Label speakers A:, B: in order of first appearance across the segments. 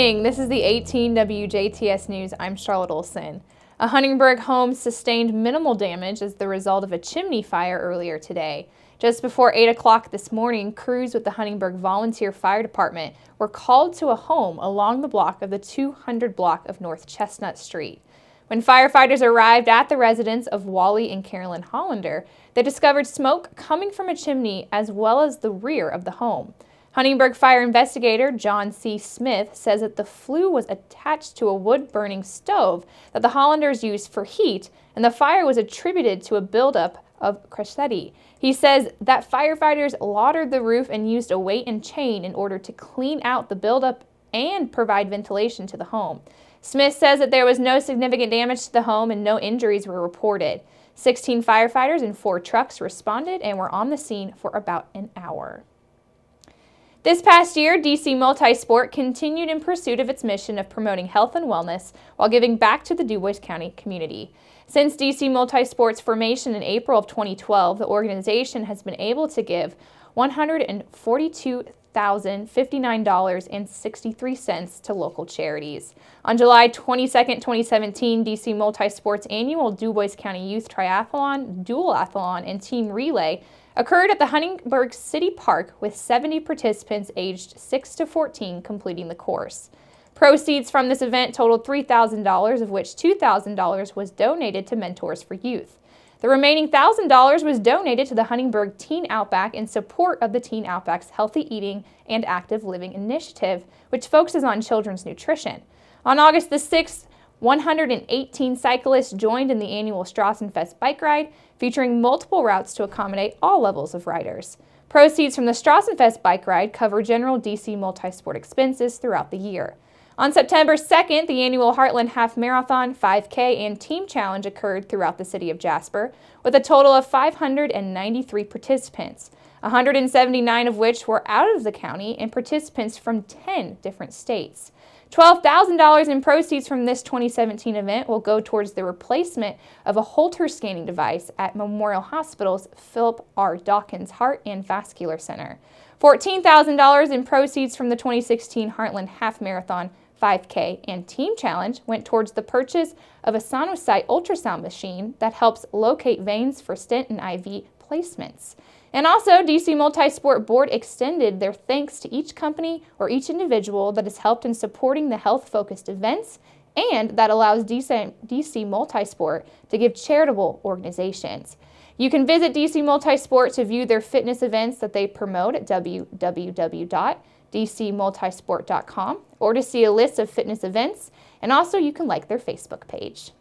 A: morning. This is the 18 WJTS News. I'm Charlotte Olson. A Huntingburg home sustained minimal damage as the result of a chimney fire earlier today. Just before 8 o'clock this morning, crews with the Huntingburg Volunteer Fire Department were called to a home along the block of the 200 block of North Chestnut Street. When firefighters arrived at the residence of Wally and Carolyn Hollander, they discovered smoke coming from a chimney as well as the rear of the home. Huntingburg fire investigator John C. Smith says that the flue was attached to a wood-burning stove that the Hollanders used for heat, and the fire was attributed to a buildup of cressetti. He says that firefighters lathered the roof and used a weight and chain in order to clean out the buildup and provide ventilation to the home. Smith says that there was no significant damage to the home and no injuries were reported. 16 firefighters and 4 trucks responded and were on the scene for about an hour. This past year, DC Multisport continued in pursuit of its mission of promoting health and wellness while giving back to the DuBois County community. Since DC Multisport's formation in April of 2012, the organization has been able to give $142,059.63 to local charities. On July 22, 2017, DC Multisport's annual DuBois County Youth Triathlon, Duathlon, and Team Relay occurred at the Huntingburg City Park with 70 participants aged 6 to 14 completing the course. Proceeds from this event totaled $3,000, of which $2,000 was donated to Mentors for Youth. The remaining $1,000 was donated to the Huntingburg Teen Outback in support of the Teen Outback's Healthy Eating and Active Living Initiative, which focuses on children's nutrition. On August the 6th, 118 cyclists joined in the annual Strassenfest bike ride, featuring multiple routes to accommodate all levels of riders. Proceeds from the Strassenfest bike ride cover general DC Multisport expenses throughout the year. On September 2nd, the annual Heartland Half Marathon, 5K, and Team Challenge occurred throughout the city of Jasper, with a total of 593 participants, 179 of which were out of the county and participants from 10 different states. $12,000 in proceeds from this 2017 event will go towards the replacement of a Holter scanning device at Memorial Hospital's Philip R. Dawkins Heart and Vascular Center. $14,000 in proceeds from the 2016 Heartland Half Marathon, 5K, and Team Challenge went towards the purchase of a Sonocyte ultrasound machine that helps locate veins for stent and IV placements. And also, DC Multisport Board extended their thanks to each company or each individual that has helped in supporting the health-focused events and that allows DC Multisport to give charitable organizations. You can visit DC Multisport to view their fitness events that they promote at www.dcmultisport.com or to see a list of fitness events, and also you can like their Facebook page.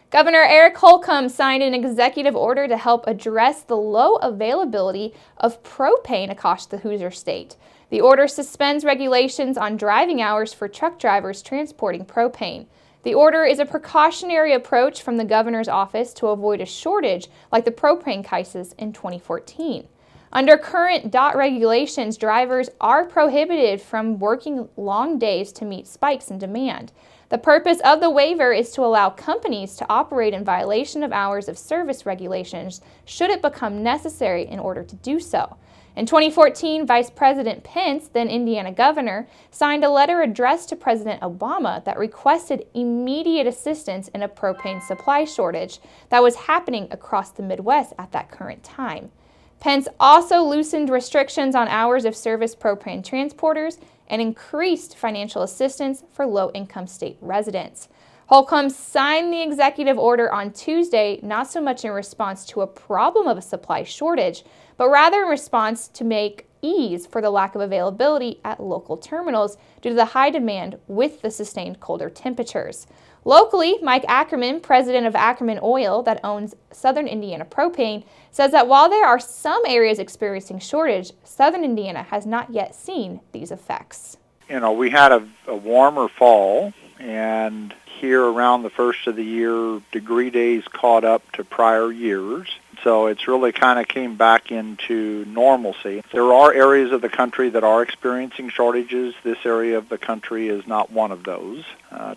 A: Governor Eric Holcomb signed an executive order to help address the low availability of propane across the Hoosier State. The order suspends regulations on driving hours for truck drivers transporting propane. The order is a precautionary approach from the governor's office to avoid a shortage like the propane crisis in 2014. Under current DOT regulations, drivers are prohibited from working long days to meet spikes in demand. The purpose of the waiver is to allow companies to operate in violation of hours of service regulations should it become necessary in order to do so. In 2014, Vice President Pence, then Indiana governor, signed a letter addressed to President Obama that requested immediate assistance in a propane supply shortage that was happening across the Midwest at that current time. Pence also loosened restrictions on hours of service propane transporters and increased financial assistance for low-income state residents. Holcomb signed the executive order on Tuesday, not so much in response to a problem of a supply shortage, but rather in response to make ease for the lack of availability at local terminals due to the high demand with the sustained colder temperatures. Locally, Mike Ackerman, president of Ackerman Oil that owns Southern Indiana Propane, says that while there are some areas experiencing shortage, Southern Indiana has not yet seen these effects.
B: You know, we had a warmer fall, and here around the first of the year, degree days caught up to prior years. So it's really kind of came back into normalcy. There are areas of the country that are experiencing shortages. This area of the country is not one of those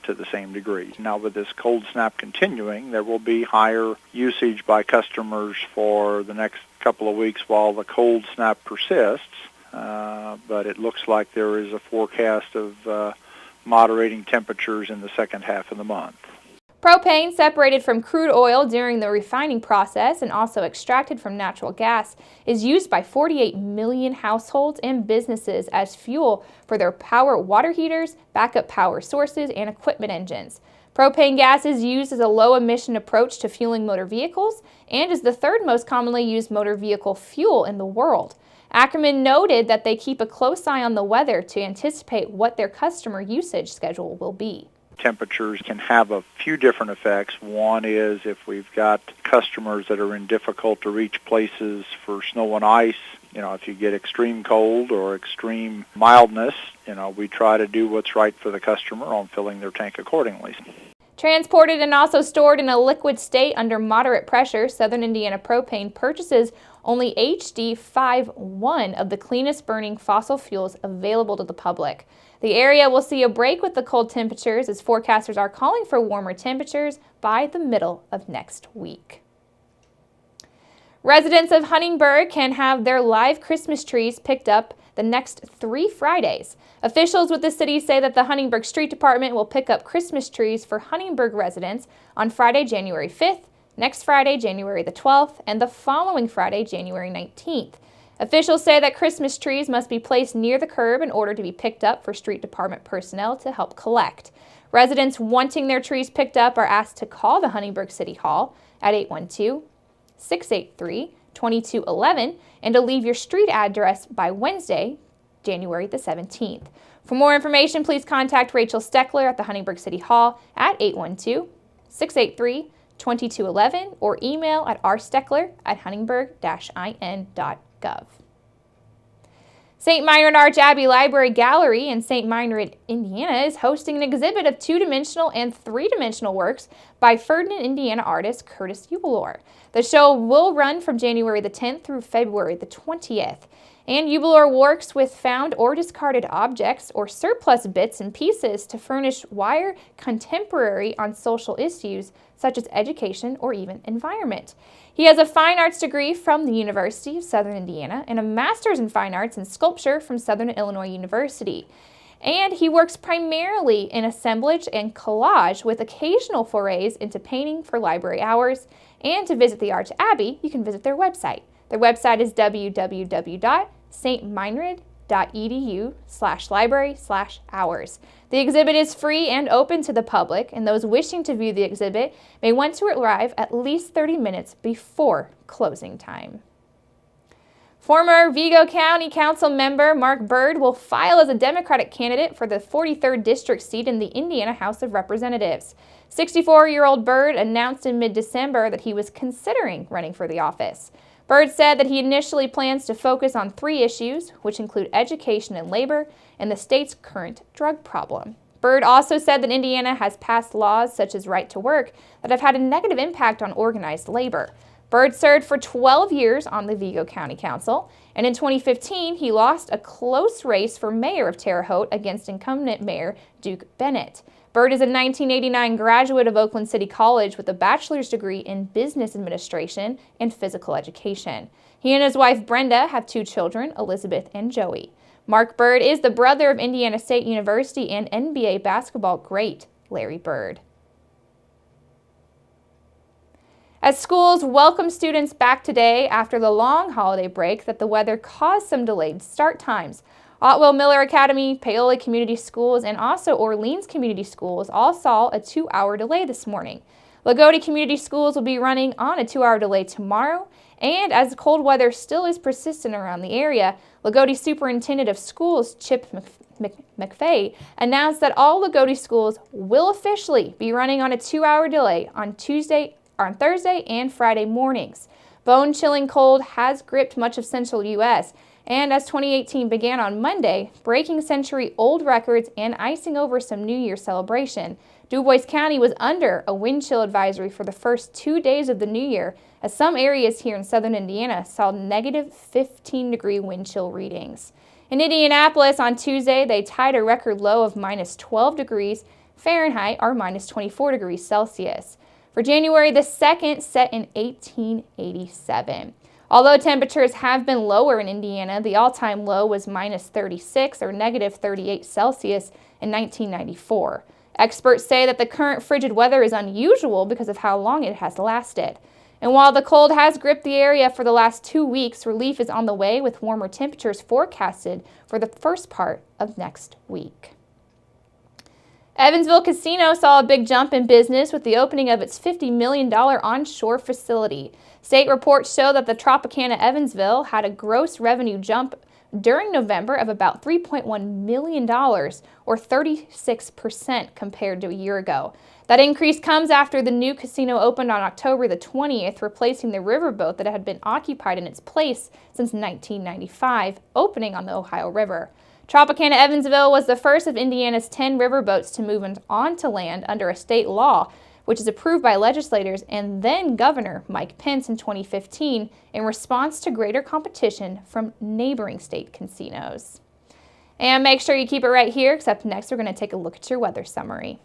B: to the same degree. Now with this cold snap continuing, there will be higher usage by customers for the next couple of weeks while the cold snap persists. but it looks like there is a forecast of moderating temperatures in the second half of the month.
A: Propane, separated from crude oil during the refining process and also extracted from natural gas, is used by 48 million households and businesses as fuel for their power water heaters, backup power sources, and equipment engines. Propane gas is used as a low-emission approach to fueling motor vehicles and is the third most commonly used motor vehicle fuel in the world. Ackerman noted that they keep a close eye on the weather to anticipate what their customer usage schedule will be.
B: Temperatures can have a few different effects. One is if we've got customers that are in difficult to reach places for snow and ice, if you get extreme cold or extreme mildness, we try to do what's right for the customer on filling their tank accordingly.
A: Transported and also stored in a liquid state under moderate pressure, Southern Indiana Propane purchases only HD 5.1 of the cleanest burning fossil fuels available to the public. The area will see a break with the cold temperatures as forecasters are calling for warmer temperatures by the middle of next week. Residents of Huntingburg can have their live Christmas trees picked up the next 3 Fridays. Officials with the city say that the Huntingburg Street Department will pick up Christmas trees for Huntingburg residents on Friday, January 5th, next Friday, January the 12th, and the following Friday, January 19th. Officials say that Christmas trees must be placed near the curb in order to be picked up for street department personnel to help collect. Residents wanting their trees picked up are asked to call the Huntingburg City Hall at 812-683-2211 and to leave your street address by Wednesday, January the 17th. For more information, please contact Rachel Steckler at the Huntingburg City Hall at 812-683-2211 or email at rsteckler@huntingburg-in.gov. St. Meinrad Arch Abbey Library Gallery in St. Meinrad, Indiana is hosting an exhibit of 2-dimensional and 3-dimensional works by Ferdinand, Indiana artist Curtis Ubelor. The show will run from January the 10th through February the 20th. And Ubelor works with found or discarded objects or surplus bits and pieces to furnish wire contemporary on social issues such as education or even environment. He has a fine arts degree from the University of Southern Indiana and a master's in fine arts and sculpture from Southern Illinois University. And he works primarily in assemblage and collage with occasional forays into painting for library hours. And to visit the Arch Abbey, you can visit their website. Their website is www.stmeinrad.edu/library/hours. The exhibit is free and open to the public, and those wishing to view the exhibit may want to arrive at least 30 minutes before closing time. Former Vigo County Council member Mark Byrd will file as a Democratic candidate for the 43rd District seat in the Indiana House of Representatives. 64-year-old Byrd announced in mid-December that he was considering running for the office. Byrd said that he initially plans to focus on 3 issues, which include education and labor and the state's current drug problem. Byrd also said that Indiana has passed laws such as right to work that have had a negative impact on organized labor. Byrd served for 12 years on the Vigo County Council, and in 2015 he lost a close race for mayor of Terre Haute against incumbent mayor Duke Bennett. Byrd is a 1989 graduate of Oakland City College with a bachelor's degree in business administration and physical education. He and his wife Brenda have 2 children, Elizabeth and Joey. Mark Byrd is the brother of Indiana State University and NBA basketball great Larry Bird. As schools welcome students back today after the long holiday break that the weather caused some delayed start times. Otwell Miller Academy, Paoli Community Schools, and also Orleans Community Schools all saw a 2-hour delay this morning. Lagodi Community Schools will be running on a 2-hour delay tomorrow, and as the cold weather still is persistent around the area, Lagodi Superintendent of Schools Chip McFay announced that all Lagodi schools will officially be running on a 2-hour delay on Thursday and Friday mornings. Bone-chilling cold has gripped much of central U.S., and as 2018 began on Monday, breaking century-old records and icing over some New Year celebration, DuBois County was under a wind chill advisory for the first 2 days of the new year, as some areas here in southern Indiana saw negative 15-degree wind chill readings. In Indianapolis on Tuesday, they tied a record low of minus 12 degrees Fahrenheit or minus 24 degrees Celsius. For January the 2nd, set in 1887. Although temperatures have been lower in Indiana, the all-time low was -36 or -38 Celsius in 1994. Experts say that the current frigid weather is unusual because of how long it has lasted. And while the cold has gripped the area for the last 2 weeks, relief is on the way with warmer temperatures forecasted for the first part of next week. Evansville Casino saw a big jump in business with the opening of its $50 million onshore facility. State reports show that the Tropicana Evansville had a gross revenue jump during November of about $3.1 million, or 36% compared to a year ago. That increase comes after the new casino opened on October the 20th, replacing the riverboat that had been occupied in its place since 1995, opening on the Ohio River. Tropicana Evansville was the first of Indiana's 10 riverboats to move onto land under a state law, which is approved by legislators and then Governor Mike Pence in 2015 in response to greater competition from neighboring state casinos. And make sure you keep it right here, because up next we're going to take a look at your weather summary.